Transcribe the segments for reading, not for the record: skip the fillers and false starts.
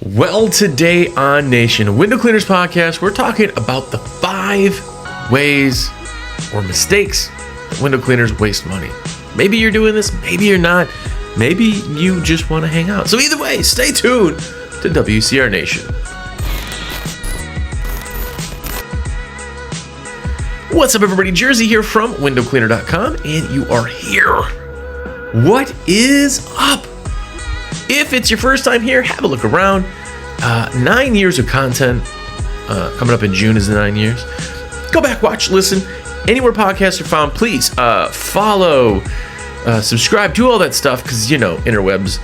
Well, today on Nation Window Cleaners Podcast, we're talking about the 5 ways or mistakes that window cleaners waste money. Maybe you're doing this, maybe you're not. Maybe you just want to hang out. So either way, stay tuned to WCR Nation. What's up, everybody? Jersey here from windowcleaner.com, and you are here. What is up? If it's your first time here, have a look around. 9 years of content. Coming up in June is the 9 years. Go back, watch, listen. Anywhere podcasts are found, please follow, subscribe, do all that stuff, because, you know, interwebs.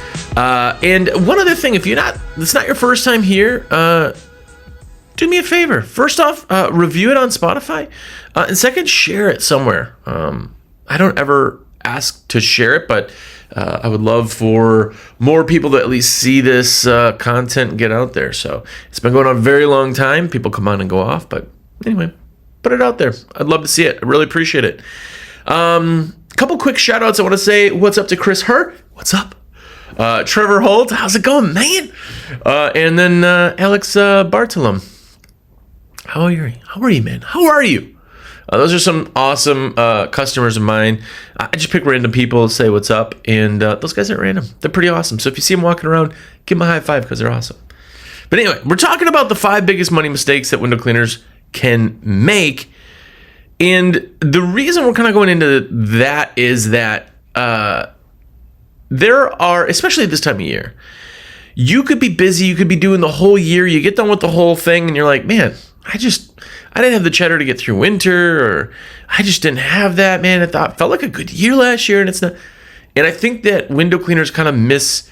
And one other thing, if it's not your first time here, do me a favor. First off, review it on Spotify. And second, share it somewhere. I don't ever ask to share it, but I would love for more people to at least see this content and get out there. So it's been going on a very long time. People come on and go off, but anyway, put it out there. I'd love to see it. I really appreciate it. Couple quick shout outs. I want to say what's up to Chris Hurt. What's up? Trevor Holt. How's it going, man? And then Alex Bartolom. How are you, man? How are you? Those are some awesome customers of mine. I just pick random people, say what's up, and those guys aren't random. They're pretty awesome. So if you see them walking around, give them a high five because they're awesome. But anyway, we're talking about the 5 biggest money mistakes that window cleaners can make. And the reason we're kind of going into that is that there are, especially at this time of year, you could be busy, you could be doing the whole year, you get done with the whole thing, and you're like, man, I didn't have the cheddar to get through winter, or I just didn't have that, man. Felt like a good year last year, and it's not. And I think that window cleaners kind of miss,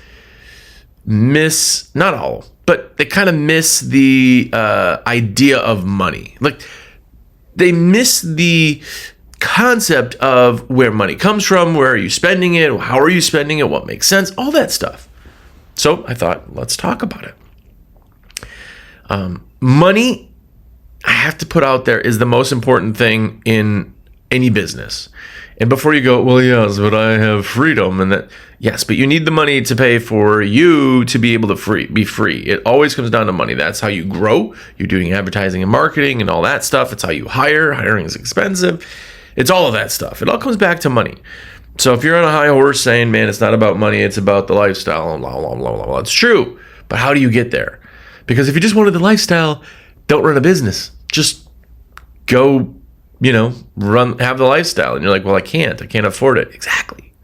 not all, but they kind of miss the idea of money. Like, they miss the concept of where money comes from, where are you spending it, how are you spending it, what makes sense, all that stuff. So I thought, let's talk about it. Money, I have to put out there, is the most important thing in any business. And before you go, well, yes, but I have freedom, and that, yes, but you need the money to pay for you to be able to be free. It always comes down to money. That's how you grow. You're doing advertising and marketing and all that stuff. It's how you hire. Hiring is expensive. It's all of that stuff. It all comes back to money. So if you're on a high horse saying, man, it's not about money, it's about the lifestyle, blah, blah, blah, blah, blah, it's true. But how do you get there? Because if you just wanted the lifestyle, don't run a business. Just go, have the lifestyle. And you're like, well, I can't afford it. Exactly.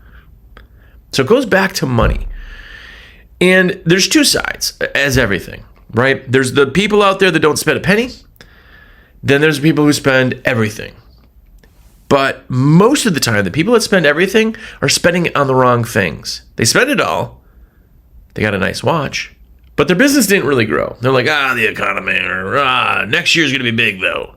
So it goes back to money. And there's 2 sides, as everything, right? There's the people out there that don't spend a penny. Then there's people who spend everything. But most of the time, the people that spend everything are spending it on the wrong things. They spend it all. They got a nice watch. But their business didn't really grow. They're like, the economy, or next year's going to be big, though.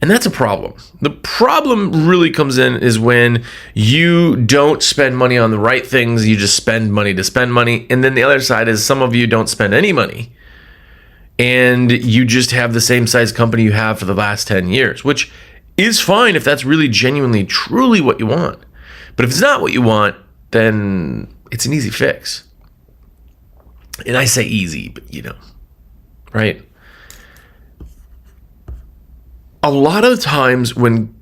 And that's a problem. The problem really comes in is when you don't spend money on the right things. You just spend money to spend money. And then the other side is some of you don't spend any money. And you just have the same size company you have for the last 10 years, which is fine if that's really genuinely, truly what you want. But if it's not what you want, then it's an easy fix. And I say easy, but right? A lot of the times when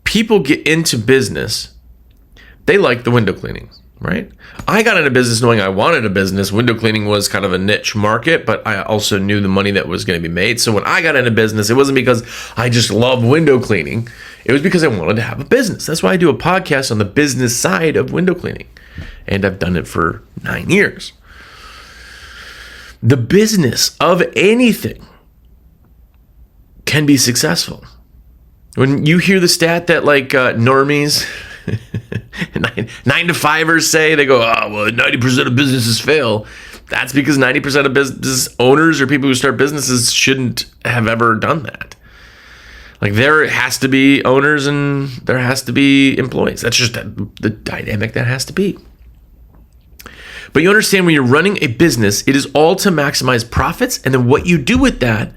people get into business, they like the window cleaning, right? I got into business knowing I wanted a business. Window cleaning was kind of a niche market, but I also knew the money that was going to be made. So when I got into business, it wasn't because I just loved window cleaning. It was because I wanted to have a business. That's why I do a podcast on the business side of window cleaning. And I've done it for 9 years. The business of anything can be successful. When you hear the stat that normies, 9-to-5ers say, they go, 90% of businesses fail. That's because 90% of business owners or people who start businesses shouldn't have ever done that. There has to be owners and there has to be employees. That's just the dynamic that has to be. But you understand, when you're running a business, it is all to maximize profits, and then what you do with that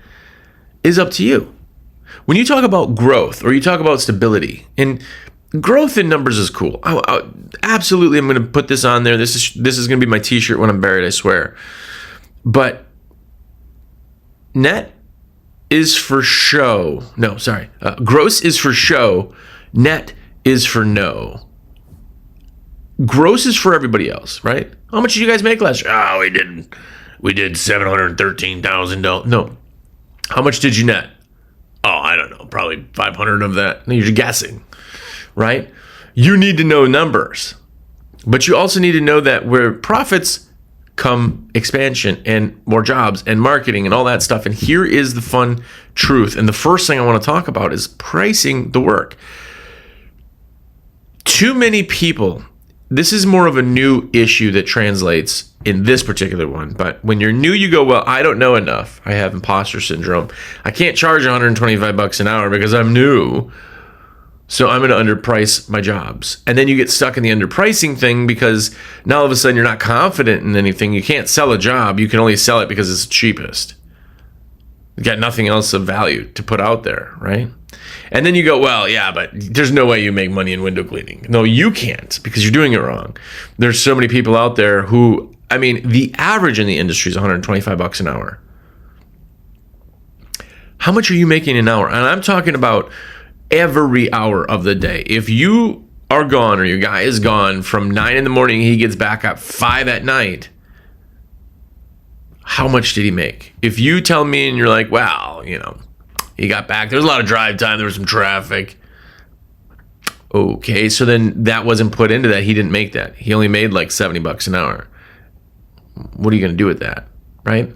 is up to you. When you talk about growth or you talk about stability, and growth in numbers is cool. Absolutely, I'm going to put this on there. This is going to be my t-shirt when I'm buried, I swear. But net is for show. No, sorry. Gross is for show. Net is for no. Gross is for everybody else, right? How much did you guys make last year? Oh, we did $713,000. No. How much did you net? Oh, I don't know. Probably 500 of that. You're guessing, right? You need to know numbers. But you also need to know that where profits come expansion and more jobs and marketing and all that stuff. And here is the fun truth. And the first thing I want to talk about is pricing the work. Too many people, this is more of a new issue that translates in this particular one. But when you're new, you go, well, I don't know enough. I have imposter syndrome. I can't charge $125 an hour because I'm new. So I'm going to underprice my jobs. And then you get stuck in the underpricing thing because now all of a sudden you're not confident in anything. You can't sell a job. You can only sell it because it's cheapest. You got nothing else of value to put out there, right? And then you go, well, yeah, but there's no way you make money in window cleaning. No, you can't because you're doing it wrong. There's so many people out there who, I mean, the average in the industry is $125 an hour. How much are you making an hour? And I'm talking about every hour of the day. If you are gone or your guy is gone from 9 in the morning, he gets back up 5 at night. How much did he make? If you tell me and you're like, well, he got back, there was a lot of drive time, there was some traffic. Okay, so then that wasn't put into that. He didn't make that. He only made like $70 an hour. What are you going to do with that, right?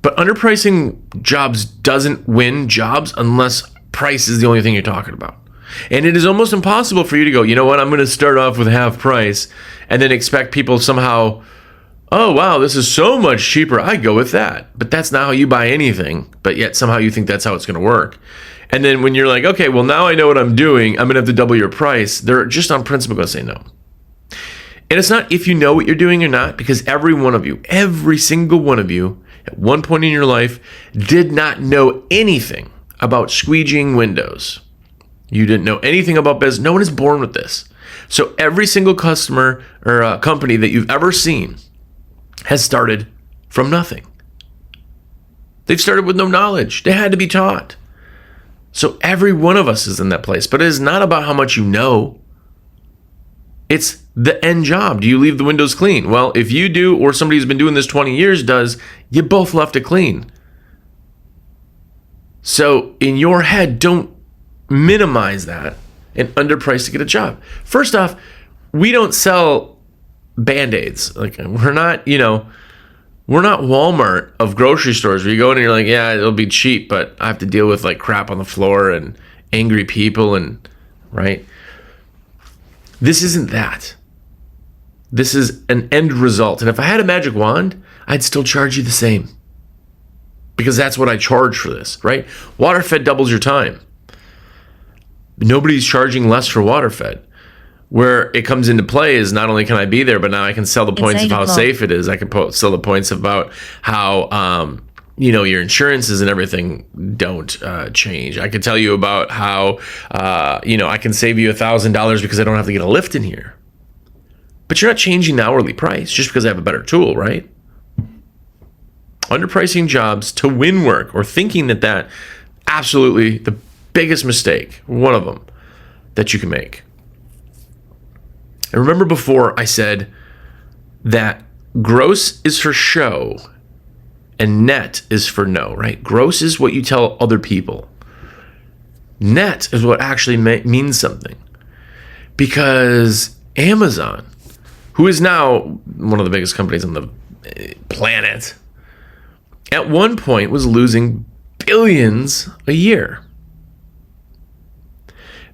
But underpricing jobs doesn't win jobs unless price is the only thing you're talking about. And it is almost impossible for you to go, you know what, I'm going to start off with half price and then expect people somehow, oh, wow, this is so much cheaper. I go with that. But that's not how you buy anything. But yet somehow you think that's how it's going to work. And then when you're like, okay, well, now I know what I'm doing, I'm going to have to double your price. They're just on principle going to say no. And it's not if you know what you're doing or not, because every one of you, every single one of you, at one point in your life, did not know anything about squeegeeing windows. You didn't know anything about business. No one is born with this. So every single customer or company that you've ever seen has started from nothing. They've started with no knowledge. They had to be taught. So every one of us is in that place. But it is not about how much you know. It's the end job. Do you leave the windows clean? Well, if you do, or somebody who's been doing this 20 years does, you both left it clean. So in your head, don't minimize that and underprice to get a job. First off, we don't sell Band-Aids. Like we're not Walmart of grocery stores where you go in and you're like, yeah, it'll be cheap, but I have to deal with like crap on the floor and angry people and right. This isn't that. This is an end result. And if I had a magic wand, I'd still charge you the same. Because that's what I charge for this, right? Waterfed doubles your time. Nobody's charging less for waterfed. Where it comes into play is not only can I be there, but now I can sell the points of how safe it is. I can sell the points about how, your insurances and everything don't change. I can tell you about how, I can save you $1,000 because I don't have to get a lift in here. But you're not changing the hourly price just because I have a better tool, right? Underpricing jobs to win work or thinking that absolutely the biggest mistake, one of them, that you can make. And remember before I said that gross is for show and net is for no, right? Gross is what you tell other people. Net is what actually means something. Because Amazon, who is now one of the biggest companies on the planet, at one point was losing billions a year.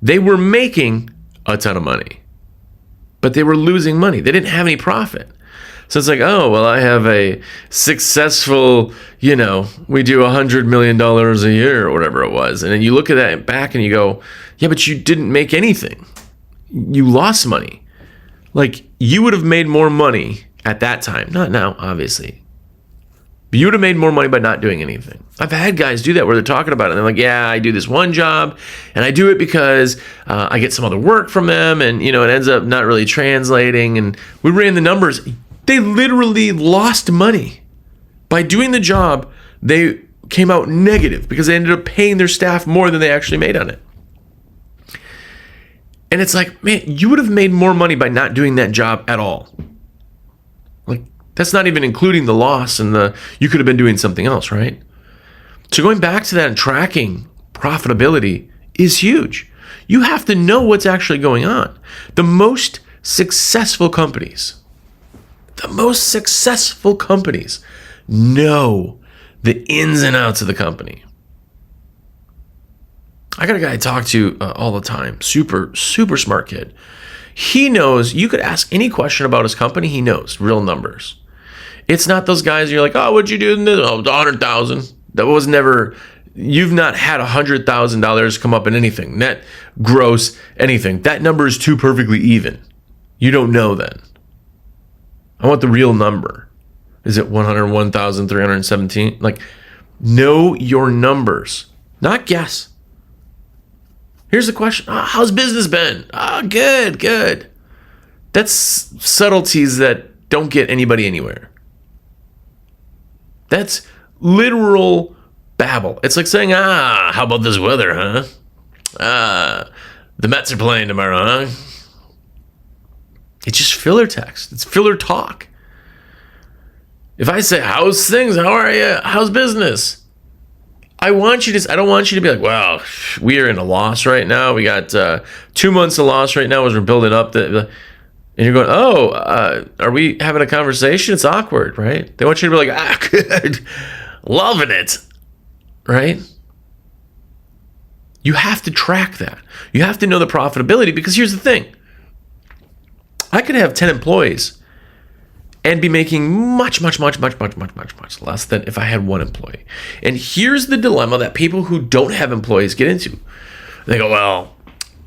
They were making a ton of money, but they were losing money. They didn't have any profit. So it's like, oh, well, I have a successful, we do $100 million a year or whatever it was. And then you look at that back and you go, yeah, but you didn't make anything. You lost money. Like you would have made more money at that time. Not now, obviously. But you would have made more money by not doing anything. I've had guys do that where they're talking about it. And they're like, yeah, I do this one job and I do it because I get some other work from them. And, it ends up not really translating. And we ran the numbers. They literally lost money. By doing the job, they came out negative because they ended up paying their staff more than they actually made on it. And it's like, man, you would have made more money by not doing that job at all. Like, that's not even including the loss and you could have been doing something else, right? So going back to that and tracking profitability is huge. You have to know what's actually going on. The most successful companies know the ins and outs of the company. I got a guy I talk to all the time, super, super smart kid. He knows, you could ask any question about his company, he knows real numbers. It's not those guys you're like, oh, what'd you do in this? Oh, 100,000. That was never, you've not had $100,000 come up in anything, net, gross, anything. That number is too perfectly even. You don't know then. I want the real number. Is it 101,317? Like, know your numbers, not guess. Here's the question. How's business been? Good. That's subtleties that don't get anybody anywhere. That's literal babble. It's like saying, how about this weather, huh? The Mets are playing tomorrow, huh? It's just filler text. It's filler talk. If I say, how's things? How are you? How's business? I don't want you to be like, well, we are in a loss right now. We got 2 months of loss right now as we're building up. And you're going, are we having a conversation? It's awkward, right? They want you to be like, good. Loving it, right? You have to track that. You have to know the profitability because here's the thing. I could have 10 employees and be making much less than if I had one employee. And here's the dilemma that people who don't have employees get into. They go, well,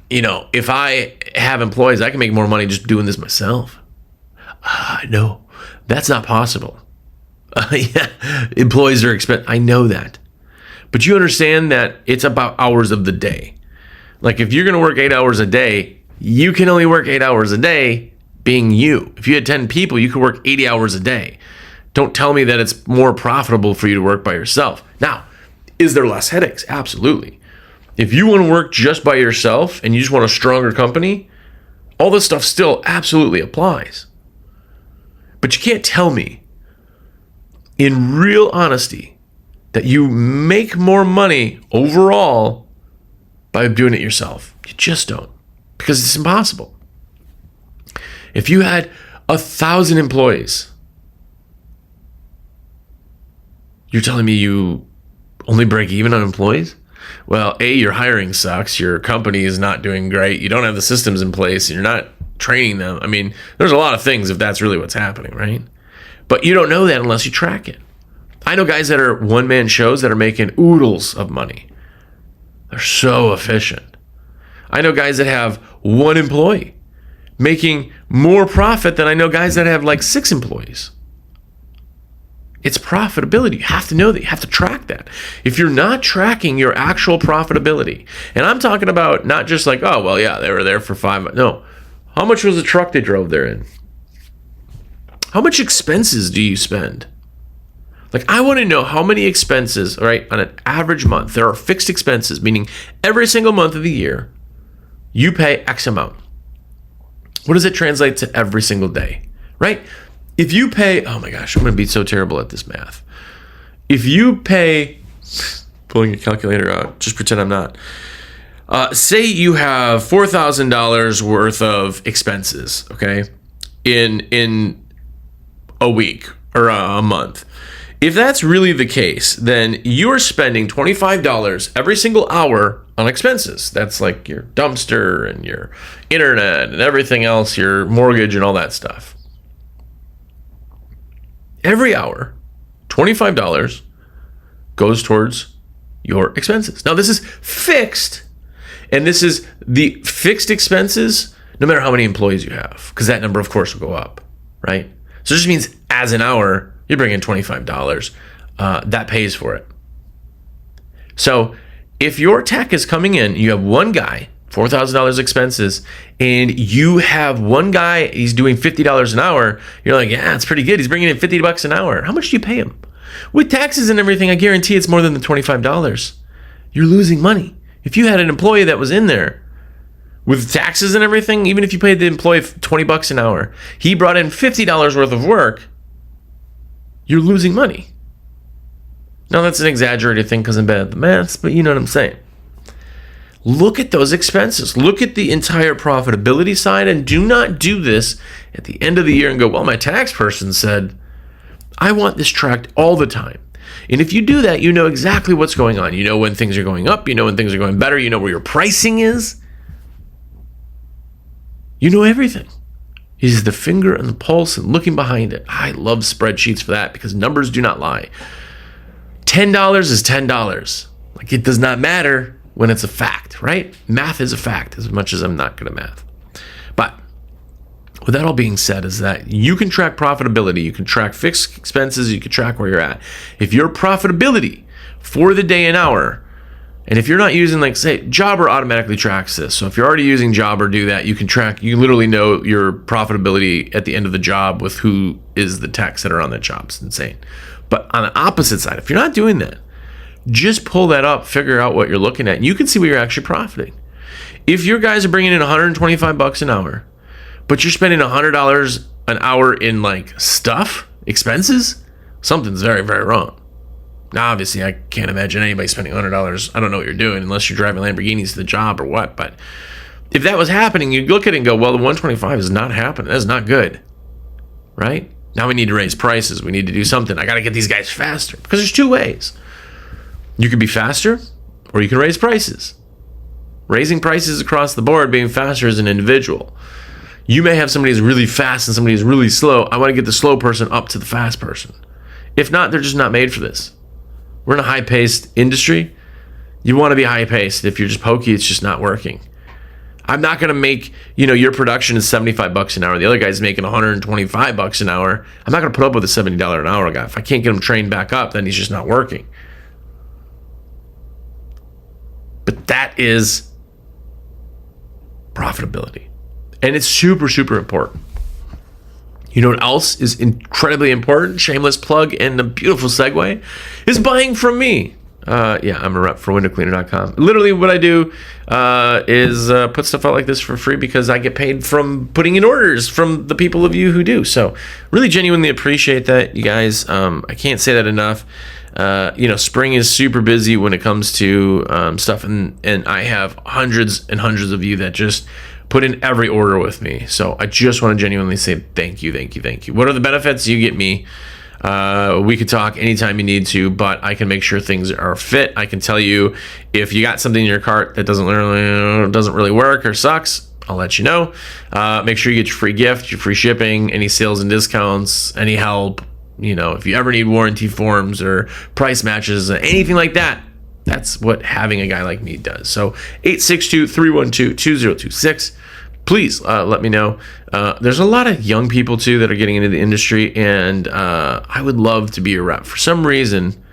if I have employees, I can make more money just doing this myself. No, that's not possible. Yeah, employees are expensive. I know that. But you understand that it's about hours of the day. Like if you're going to work 8 hours a day, you can only work 8 hours a day being you. If you had 10 people, you could work 80 hours a day. Don't tell me that it's more profitable for you to work by yourself. Now, is there less headaches? Absolutely. If you want to work just by yourself and you just want a stronger company, all this stuff still absolutely applies. But you can't tell me in real honesty that you make more money overall by doing it yourself. You just don't, because it's impossible. If you had 1,000 employees, you're telling me you only break even on employees? Well, A, your hiring sucks. Your company is not doing great. You don't have the systems in place. And you're not training them. I mean, there's a lot of things if that's really what's happening, right? But you don't know that unless you track it. I know guys that are one-man shows that are making oodles of money. They're so efficient. I know guys that have one employee making more profit than I know guys that have like 6 employees. It's profitability. You have to know that. You have to track that. If you're not tracking your actual profitability, and I'm talking about not just like, oh, well, yeah, they were there for 5 months. No. How much was the truck they drove there in? How much expenses do you spend? Like, I want to know how many expenses, right, on an average month. There are fixed expenses, meaning every single month of the year, you pay X amount. What does it translate to every single day, right? If you pay, oh my gosh, I'm going to be so terrible at this math. If you pay, pulling your calculator out, just pretend I'm not. Say you have $4,000 worth of expenses, okay, in a week or a month. If that's really the case, then you're spending $25 every single hour on expenses. That's like your dumpster and your internet and everything else, your mortgage and all that stuff. Every hour, $25 goes towards your expenses. Now, this is fixed, and this is the fixed expenses no matter how many employees you have, because that number, of course, will go up, right? So it just means as an hour, you bring in $25. That pays for it. So if your tech is coming in, you have one guy, $4,000 expenses, and you have one guy, he's doing $50 an hour, you're like, yeah, it's pretty good. He's bringing in $50 an hour. How much do you pay him? With taxes and everything, I guarantee it's more than the $25. You're losing money. If you had an employee that was in there with taxes and everything, even if you paid the employee $20 an hour, he brought in $50 worth of work, you're losing money. Now, that's an exaggerated thing because I'm bad at the maths, but you know what I'm saying. Look at those expenses. Look at the entire profitability side, and do not do this at the end of the year and go, well, my tax person said, I want this tracked all the time. And if you do that, you know exactly what's going on. You know when things are going up. You know when things are going better. You know where your pricing is. You know everything. He's the finger and the pulse and looking behind it. I love spreadsheets for that because numbers do not lie. $10 is $10. Like, it does not matter when it's a fact, right? Math is a fact, as much as I'm not good at math. But with that all being said, is that you can track profitability, you can track fixed expenses, you can track where you're at. If your profitability for the day and hour, and if you're not using, like, say, Jobber automatically tracks this. So if you're already using Jobber, do that. You can track, you literally know your profitability at the end of the job with who is the techs that are on that job. It's insane. But on the opposite side, if you're not doing that, just pull that up, figure out what you're looking at, and you can see where you're actually profiting. If your guys are bringing in $125 an hour, but you're spending $100 an hour in, like, stuff, expenses, something's very, very wrong. Now, obviously, I can't imagine anybody spending $100. I don't know what you're doing unless you're driving Lamborghinis to the job or what. But if that was happening, you'd look at it and go, well, the 125 is not happening. That's not good, right? Now we need to raise prices. We need to do something. I got to get these guys faster. Because there's two ways. You can be faster, or you can raise prices. Raising prices across the board, being faster as an individual. You may have somebody who's really fast and somebody who's really slow. I want to get the slow person up to the fast person. If not, they're just not made for this. We're in a high-paced industry. You want to be high-paced. If you're just pokey, it's just not working. I'm not going to make, your production is $75 an hour. The other guy's making $125 an hour. I'm not going to put up with a $70 an hour guy. If I can't get him trained back up, then he's just not working. But that is profitability. And it's super, super important. You know what else is incredibly important? Shameless plug and a beautiful segue is buying from me. I'm a rep for windowcleaner.com. Literally what I do is put stuff out like this for free because I get paid from putting in orders from the people of you who do. So really genuinely appreciate that, you guys. I can't say that enough. Spring is super busy when it comes to stuff, and I have hundreds and hundreds of you that just put in every order with me. So I just want to genuinely say thank you. What are the benefits? You get me. We could talk anytime you need to, but I can make sure things are fit. I can tell you if you got something in your cart that doesn't really work or sucks, I'll let you know. Make sure you get your free gift, your free shipping, any sales and discounts, any help. If you ever need warranty forms or price matches, anything like that, that's what having a guy like me does. So 862-312-2026. Please let me know. There's a lot of young people, too, that are getting into the industry, and I would love to be a rep. For some reason,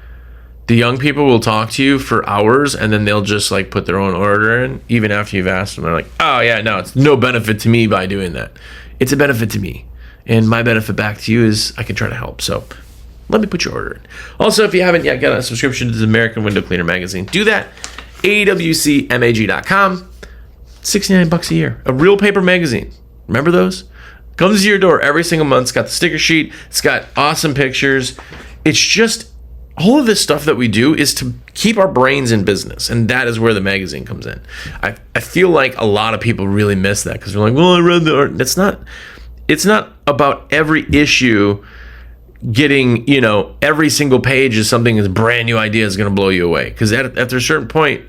the young people will talk to you for hours, and then they'll just, put their own order in, even after you've asked them. They're like, oh, yeah, no, it's no benefit to me by doing that. It's a benefit to me, and my benefit back to you is I can try to help. So let me put your order in. Also, if you haven't yet got a subscription to the American Window Cleaner magazine, do that. awcmag.com. $69 a year. A real paper magazine. Remember those? Comes to your door every single month. It's got the sticker sheet. It's got awesome pictures. It's just all of this stuff that we do is to keep our brains in business, and that is where the magazine comes in. I feel like a lot of people really miss that because they're like, well, I read the art. It's not about every issue getting, every single page is something that's brand new idea is going to blow you away, because after a certain point,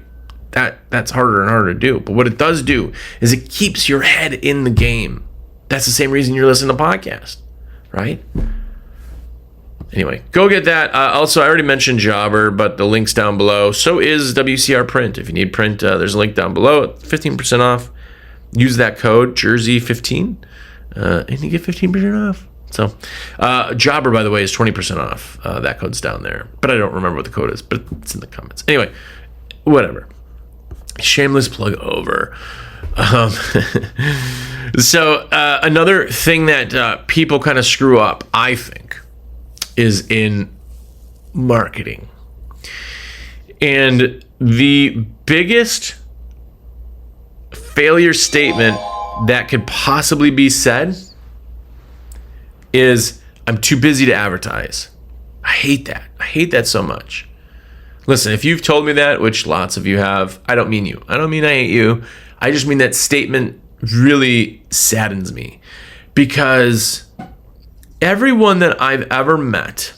that's harder and harder to do. But what it does do is it keeps your head in the game. That's the same reason you're listening to podcasts, right? Anyway, go get that. Also, I already mentioned Jobber, but the link's down below. So is WCR Print. If you need print, there's a link down below. 15% off. Use that code, Jersey15, and you get 15% off. So, Jobber, by the way, is 20% off. That code's down there. But I don't remember what the code is, but it's in the comments. Anyway, whatever. Shameless plug over. So another thing that people kind of screw up, I think, is in marketing. And the biggest failure statement that could possibly be said is, I'm too busy to advertise. I hate that. I hate that so much. Listen, if you've told me that, which lots of you have, I don't mean you. I don't mean I hate you. I just mean that statement really saddens me, because everyone that I've ever met,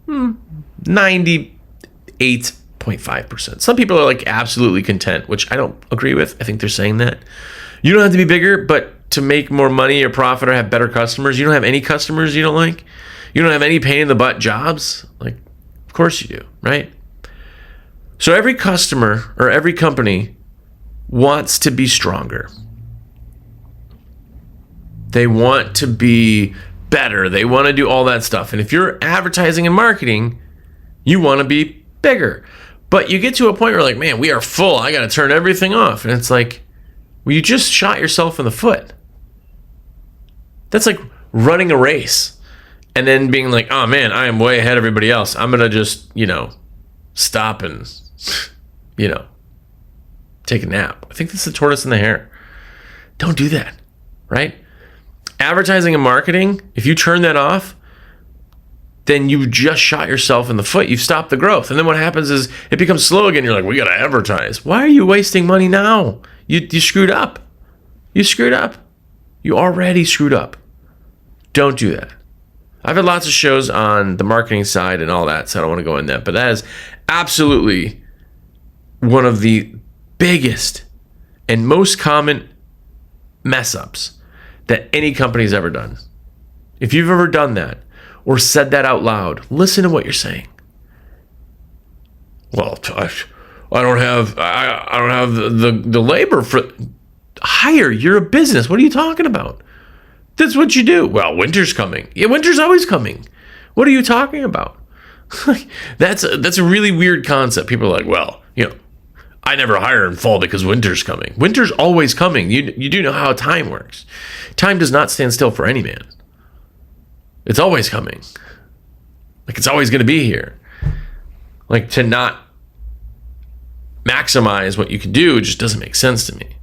98.5%. Some people are like absolutely content, which I don't agree with. I think they're saying that. You don't have to be bigger, but to make more money or profit or have better customers, you don't have any customers you don't like. You don't have any pain in the butt jobs. Like, of course you do, right? So every customer or every company wants to be stronger. They want to be better. They want to do all that stuff. And if you're advertising and marketing, you want to be bigger. But you get to a point where like, man, we are full. I got to turn everything off. And it's like, well, you just shot yourself in the foot. That's like running a race and then being like, oh man, I am way ahead of everybody else. I'm going to just, stop and, take a nap. I think that's the tortoise and the hare. Don't do that, right? Advertising and marketing, if you turn that off, then you just shot yourself in the foot. You've stopped the growth. And then what happens is it becomes slow again. You're like, we got to advertise. Why are you wasting money now? You screwed up. You screwed up. You already screwed up. Don't do that. I've had lots of shows on the marketing side and all that, so I don't want to go in that. But that is absolutely one of the biggest and most common mess ups that any company's ever done. If you've ever done that or said that out loud, listen to what you're saying. Well, I don't have the labor for hire. You're a business. What are you talking about? That's what you do. Well, winter's coming. Yeah, winter's always coming. What are you talking about? That's a really weird concept. People are like, well, I never hire in fall because winter's coming. Winter's always coming. You do know how time works. Time does not stand still for any man. It's always coming. Like, it's always going to be here. Like, to not maximize what you can do just doesn't make sense to me.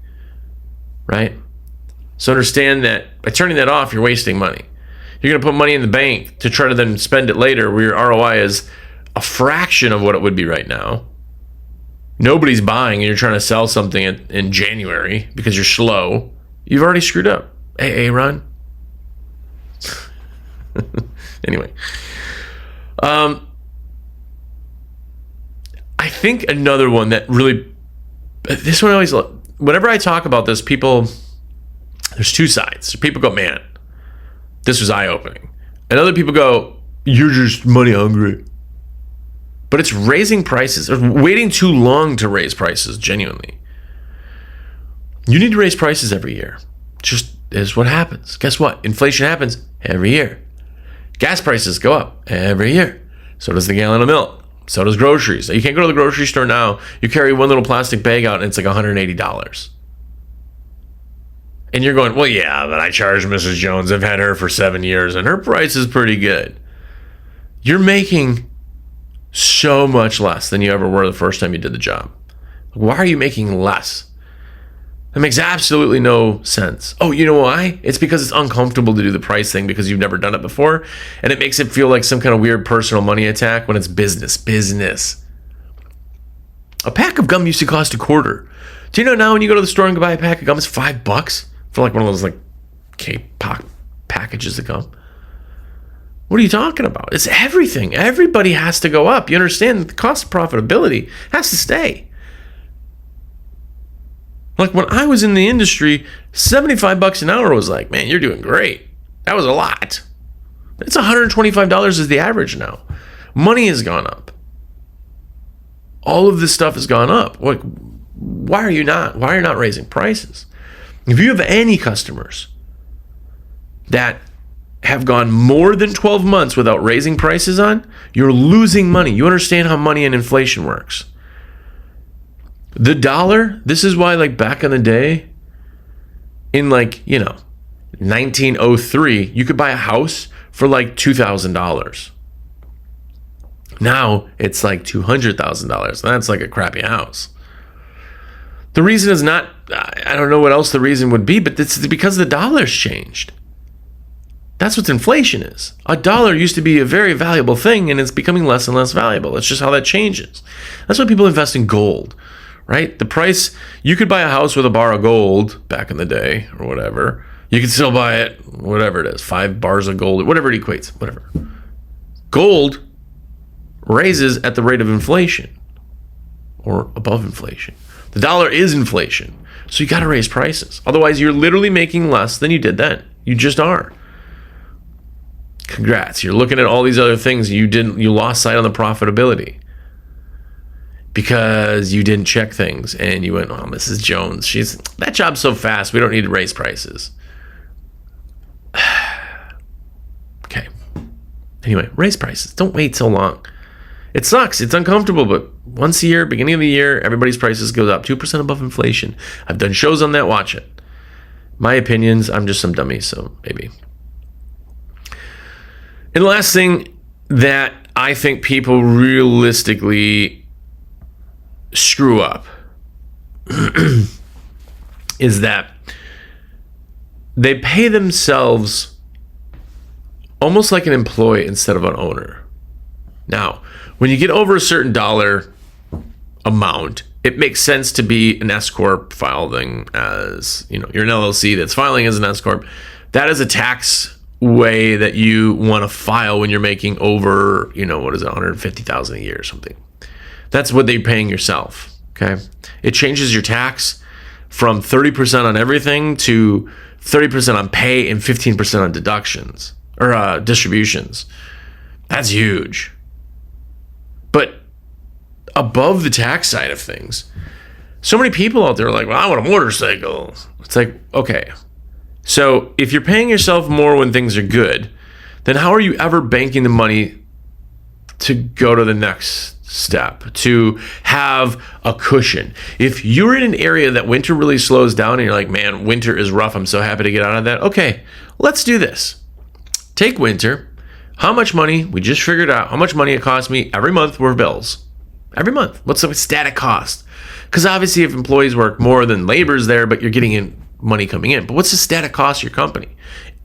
Right? So understand that by turning that off, you're wasting money. You're going to put money in the bank to try to then spend it later where your ROI is a fraction of what it would be right now. Nobody's buying and you're trying to sell something in January because you're slow. You've already screwed up. Hey, Ron. Anyway. I think another one that really... This one always... Whenever I talk about this, people... There's two sides. People go, man, this was eye-opening. And other people go, you're just money hungry. But it's raising prices, or waiting too long to raise prices, genuinely. You need to raise prices every year. Just is what happens. Guess what? Inflation happens every year. Gas prices go up every year. So does the gallon of milk. So does groceries. You can't go to the grocery store now. You carry one little plastic bag out and it's like $180. And you're going, well, yeah, but I charge Mrs. Jones. I've had her for 7 years and her price is pretty good. You're making so much less than you ever were the first time you did the job. Why are you making less? That makes absolutely no sense. Oh, you know why? It's because it's uncomfortable to do the price thing because you've never done it before. And it makes it feel like some kind of weird personal money attack when it's business. A pack of gum used to cost $0.25. Do you know now when you go to the store and buy a pack of gum, it's $5 for like one of those like K-pop packages of gum? What are you talking about? It's everything. Everybody has to go up. You understand the cost of profitability has to stay. Like when I was in the industry, $75 an hour was like, man, you're doing great. That was a lot. It's $125 is the average now. Money has gone up. All of this stuff has gone up. Like, why are you not raising prices? If you have any customers that have gone more than 12 months without raising prices on, you're losing money. You understand how money and inflation works. The dollar, this is why like back in the day, in 1903, you could buy a house for like $2,000. Now it's like $200,000. That's like a crappy house. The reason is not, I don't know what else the reason would be, but it's because the dollar's changed. That's what inflation is. A dollar used to be a very valuable thing, and it's becoming less and less valuable. It's just how that changes. That's why people invest in gold, right? The price, you could buy a house with a bar of gold back in the day or whatever. You could still buy it, whatever it is, 5 bars of gold, whatever it equates, whatever. Gold raises at the rate of inflation or above inflation. The dollar is inflation. So you got to raise prices. Otherwise, you're literally making less than you did then. You just are. Congrats. You're looking at all these other things. You lost sight on the profitability because you didn't check things and you went, oh, Mrs. Jones, that job's so fast. We don't need to raise prices. Okay. Anyway, raise prices. Don't wait so long. It sucks. It's uncomfortable, but once a year, beginning of the year, everybody's prices goes up 2% above inflation. I've done shows on that. Watch it. My opinions, I'm just some dummy, so maybe. And the last thing that I think people realistically screw up is that they pay themselves almost like an employee instead of an owner. Now, when you get over a certain dollar amount, it makes sense to be an S corp filing as, you're an LLC that's filing as an S corp. That is a tax way that you want to file when you're making over, $150,000 a year or something. That's what they're paying yourself. Okay, it changes your tax from 30% on everything to 30% on pay and 15% on deductions or distributions. That's huge. But above the tax side of things, so many people out there are like, well, I want a motorcycle. It's like, okay. So if you're paying yourself more when things are good, then how are you ever banking the money to go to the next step, to have a cushion? If you're in an area that winter really slows down and you're like, man, winter is rough, I'm so happy to get out of that. Okay, let's do this. Take winter. How much money, we just figured out how much money it costs me every month for bills. Every month. What's the static cost? Because obviously if employees work more than labor's there, but you're getting in money coming in. But what's the static cost of your company?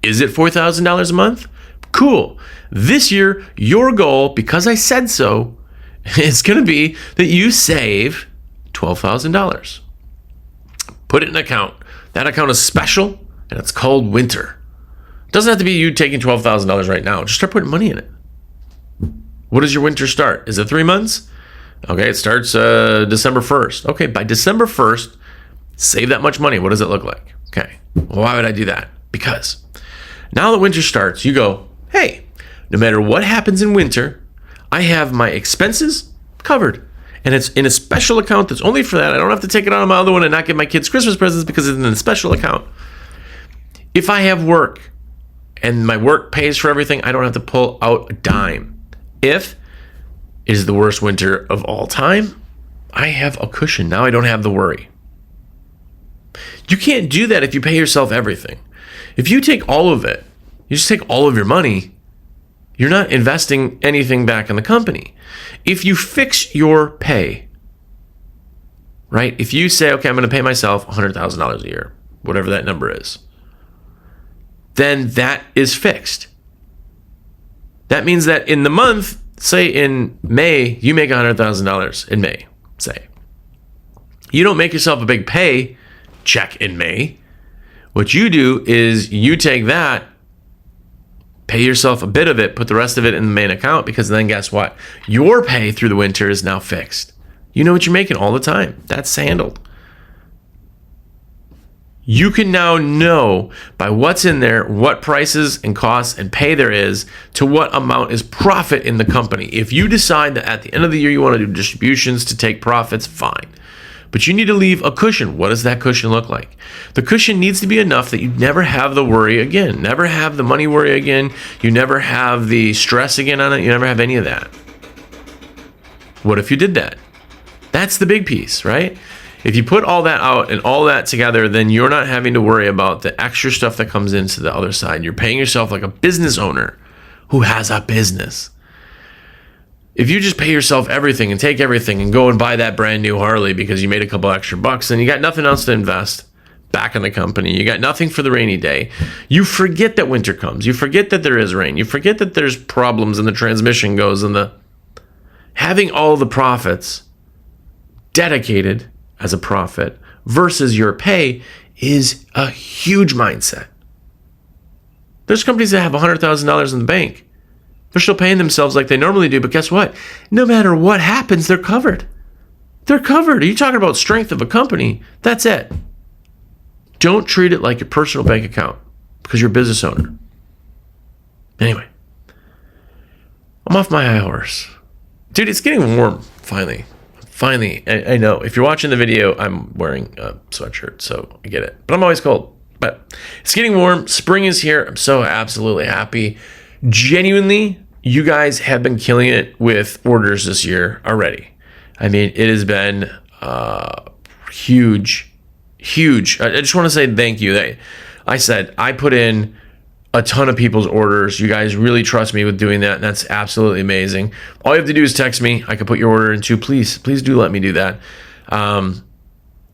Is it $4,000 a month? Cool. This year, your goal, because I said so, is going to be that you save $12,000. Put it in an account. That account is special, and it's called winter. It doesn't have to be you taking $12,000 right now. Just start putting money in it. What does your winter start? Is it 3 months? Okay, it starts December 1st. Okay, by December 1st, save that much money. What does it look like? Okay, well, why would I do that? Because now that winter starts, you go, hey, no matter what happens in winter, I have my expenses covered. And it's in a special account that's only for that. I don't have to take it out of my other one and not get my kids Christmas presents because it's in a special account. If I have work and my work pays for everything, I don't have to pull out a dime. If it is the worst winter of all time, I have a cushion. Now I don't have the worry. You can't do that if you pay yourself everything. If you take all of it, you just take all of your money, you're not investing anything back in the company. If you fix your pay, right? If you say, okay, I'm going to pay myself $100,000 a year, whatever that number is, then that is fixed. That means that in the month, say in May, you make $100,000 in May, say. You don't make yourself a big pay check in May. What you do is you take that, pay yourself a bit of it, put the rest of it in the main account, because then guess what? Your pay through the winter is now fixed. You know what you're making all the time. That's handled. You can now know by what's in there, what prices and costs and pay there is to what amount is profit in the company. If you decide that at the end of the year you want to do distributions to take profits, fine. But you need to leave a cushion. What does that cushion look like? The cushion needs to be enough that you never have the worry again. Never have the money worry again. You never have the stress again on it. You never have any of that. What if you did that? That's the big piece, right? If you put all that out and all that together, then you're not having to worry about the extra stuff that comes into the other side. You're paying yourself like a business owner who has a business. If you just pay yourself everything and take everything and go and buy that brand new Harley because you made a couple extra bucks and you got nothing else to invest back in the company, you got nothing for the rainy day, you forget that winter comes, you forget that there is rain, you forget that there's problems and the transmission goes, and having all the profits dedicated as a profit versus your pay is a huge mindset. There's companies that have $100,000 in the bank. They're still paying themselves like they normally do, but guess what? No matter what happens, they're covered. They're covered. Are you talking about strength of a company? That's it. Don't treat it like your personal bank account because you're a business owner. Anyway, I'm off my high horse. Dude, it's getting warm, finally. I know. If you're watching the video, I'm wearing a sweatshirt, so I get it. But I'm always cold. But it's getting warm. Spring is here. I'm so absolutely happy. Genuinely, you guys have been killing it with orders this year already. I mean, it has been huge. I just want to say thank you. I said I put in a ton of people's orders. You guys really trust me with doing that, and that's absolutely amazing. All you have to do is text me. I can put your order in too. Please do let me do that.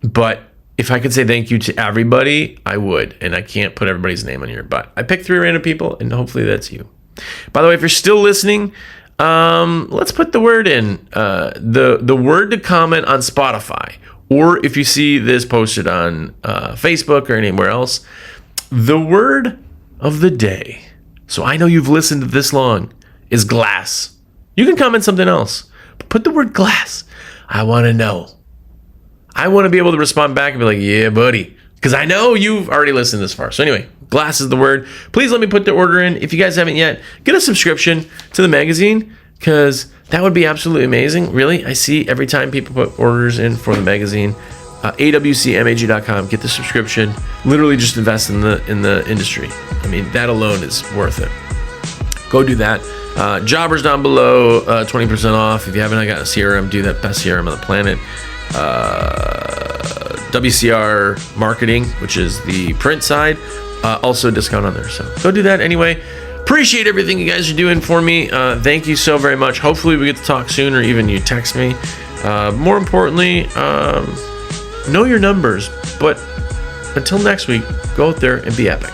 But if I could say thank you to everybody, I would, and I can't put everybody's name on here. But I picked 3 random people, and hopefully that's you. By the way, if you're still listening, let's put the word in. The word to comment on Spotify, or if you see this posted on Facebook or anywhere else, the word of the day, so I know you've listened to this long, is glass. You can comment something else, but put the word glass. I want to know. I want to be able to respond back and be like, yeah, buddy, because I know you've already listened this far. So anyway, glass is the word. Please let me put the order in. If you guys haven't yet, get a subscription to the magazine, because that would be absolutely amazing. Really, I see every time people put orders in for the magazine. awcmag.com. Get the subscription. Literally just invest in the industry. I mean, that alone is worth it. Go do that. Jobbers down below, 20% off. If you haven't got a CRM, do that. Best CRM on the planet. WCR Marketing, which is the print side, also a discount on there. So go do that anyway. Appreciate everything you guys are doing for me. Thank you so very much. Hopefully we get to talk soon, or even you text me. More importantly, know your numbers. But until next week, go out there and be epic.